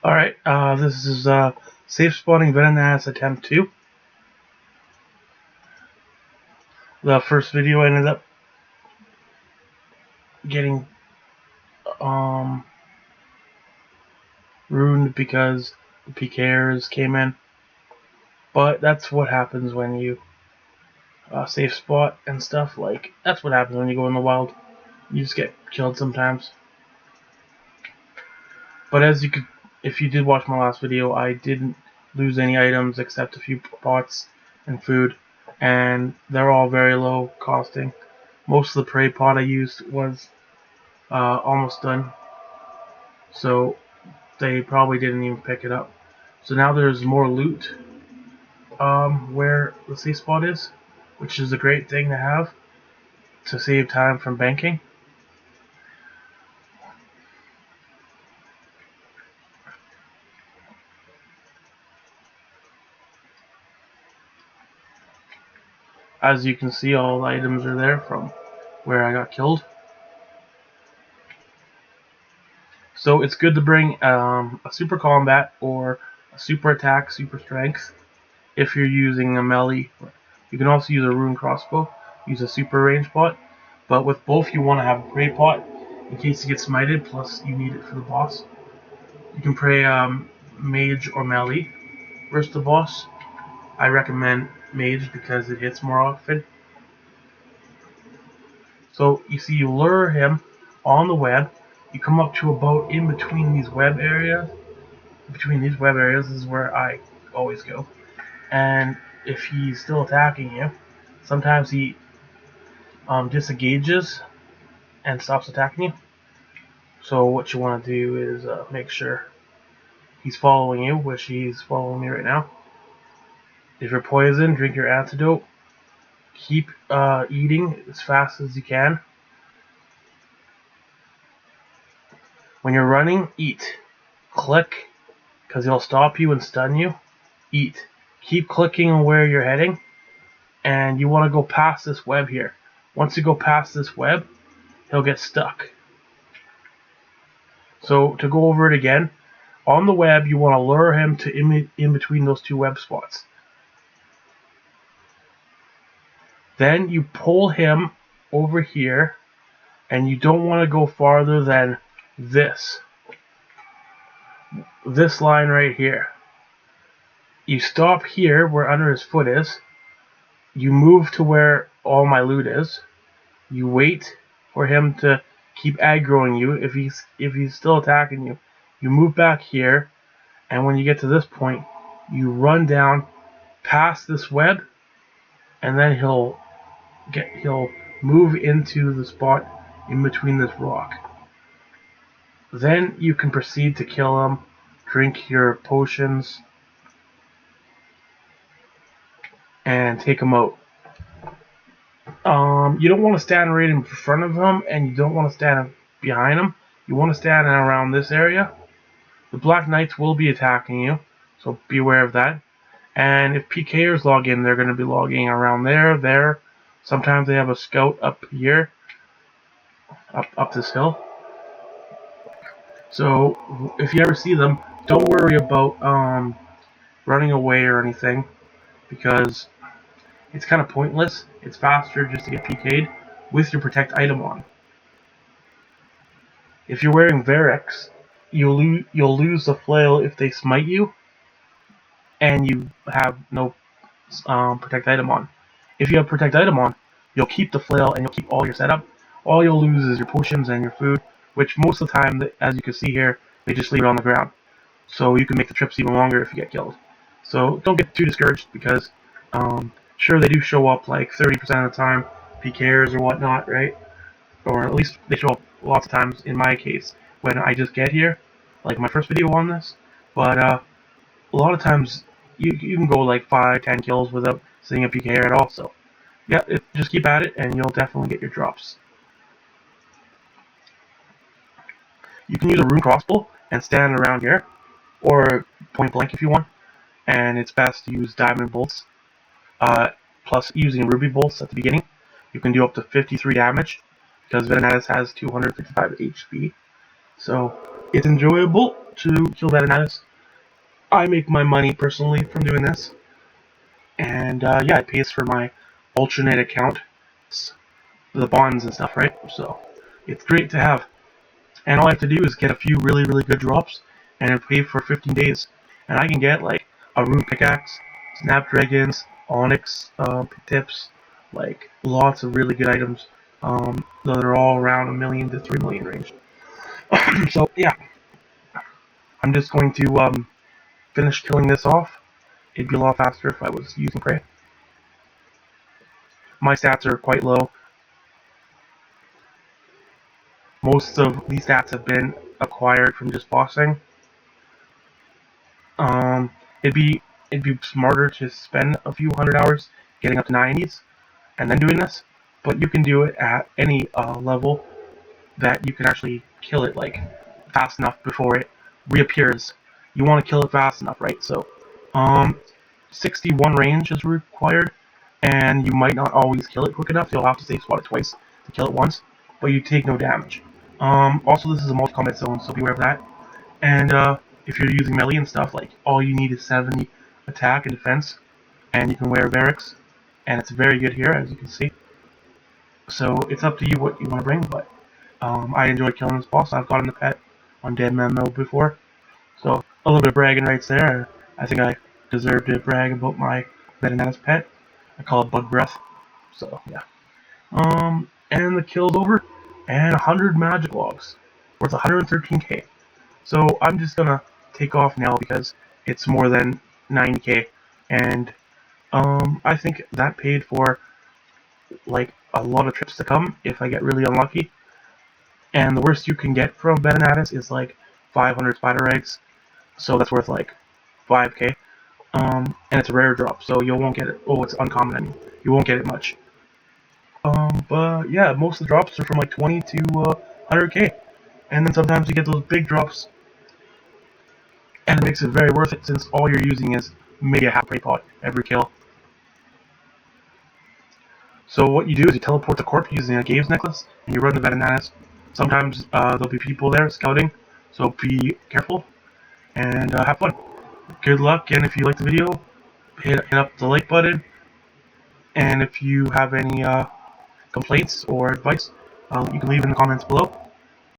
Alright, this is safe spawning Venenatis attempt 2. The first video ended up getting ruined because the PKers came in. But that's what happens when you safe spot and stuff. Like, that's what happens when you go in the wild. You just get killed sometimes. But as you could, if you did watch my last video, I didn't lose any items except a few pots and food, and they're all very low costing. Most of the prey pot I used was almost done, so they probably didn't even pick it up. So now there's more loot where the safe spot is, which is a great thing to have to save time from banking. As you can see, all the items are there from where I got killed. So it's good to bring a super combat or a super attack, super strength if you're using a melee. You can also use a rune crossbow, use a super range pot, but with both you want to have a prey pot in case you get smited, plus you need it for the boss. You can pray mage or melee versus the boss. I recommend mage because it hits more often. So you see, you lure him on the web. You come up to about in between these web areas. Between these web areas is where I always go. And if he's still attacking you, sometimes he disengages and stops attacking you. So what you want to do is make sure he's following you, which he's following me right now. If you're poisoned, drink your antidote. Keep eating as fast as you can. When you're running, eat. Click, because he'll stop you and stun you. Eat. Keep clicking on where you're heading, and you want to go past this web here. Once you go past this web, he'll get stuck. So to go over it again, on the web you want to lure him to in between those two web spots. Then you pull him over here, and you don't want to go farther than this line right here. You stop here where under his foot is. You move to where all my loot is. You wait for him to keep aggroing you. If he's still attacking you, you move back here, and when you get to this point, you run down past this web, and then he'll move into the spot in between this rock. Then you can proceed to kill him, drink your potions, and take him out. You don't want to stand right in front of him, and you don't want to stand behind him. You want to stand around this area. The Black Knights will be attacking you, so be aware of that. And if PKers log in, they're going to be logging around there. Sometimes they have a scout up here, up this hill. So if you ever see them, don't worry about running away or anything, because it's kind of pointless. It's faster just to get PK'd with your protect item on. If you're wearing Varix, you'll lose the flail if they smite you, and you have no protect item on. If you have protect item on, you'll keep the flail and you'll keep all your setup. All you'll lose is your potions and your food, which most of the time, as you can see here, they just leave it on the ground. So you can make the trips even longer if you get killed. So don't get too discouraged, because sure, they do show up like 30% of the time, PKers or whatnot, right? Or at least they show up lots of times in my case when I just get here, like my first video on this. But a lot of times you can go like 5-10 kills without seeing a PKer at all. So yeah, just keep at it and you'll definitely get your drops. You can use a rune crossbow and stand around here, or point blank if you want, and it's best to use diamond bolts. Plus using ruby bolts at the beginning, you can do up to 53 damage, because Venenatis has 255 HP. So it's enjoyable. to kill Venenatis. I make my money personally from doing this, and yeah, it pays for my alternate account, the bonds and stuff, right? So it's great to have. And all I have to do is get a few really, really good drops, and it pay for 15 days. And I can get like a rune pickaxe, snapdragons, onyx tips, like lots of really good items that are all around 1 million to 3 million range. So yeah, I'm just going to finish killing this off. It'd be a lot faster if I was using prey. My stats are quite low. Most of these stats have been acquired from just bossing. Um, it'd be smarter to spend a few hundred hours getting up to 90s and then doing this, but you can do it at any level that you can actually kill it like fast enough before it reappears. You want to kill it fast enough, right? So, 61 range is required, and you might not always kill it quick enough. You'll have to safe spot it twice to kill it once, but you take no damage. Also, this is a multi-combat zone, so beware of that. And if you're using melee and stuff, like all you need is 70 attack and defense, and you can wear barracks, and it's very good here, as you can see. So it's up to you what you want to bring, but I enjoy killing this boss. I've gotten the pet on Dead Man mode before, so a little bit of bragging rights there. I think I deserve to brag about my Venenatis pet. I call it Bug Breath. So yeah. And the kill's over, and 100 magic logs, worth 113k. So I'm just gonna take off now because it's more than 90k, and I think that paid for like a lot of trips to come if I get really unlucky. And the worst you can get from Venenatis is like 500 spider eggs, so that's worth like 5k. And it's a rare drop, so you won't get it. Oh, it's uncommon, I mean. You won't get it much. But yeah, most of the drops are from like 20 to 100k. And then sometimes you get those big drops, and it makes it very worth it since all you're using is maybe a half prey pot every kill. So what you do is you teleport the corpse using a Gabe's necklace, and you run the Venenatis. Sometimes there'll be people there scouting, so be careful, and have fun. Good luck, and if you like the video, hit up the like button, and if you have any complaints or advice, you can leave in the comments below.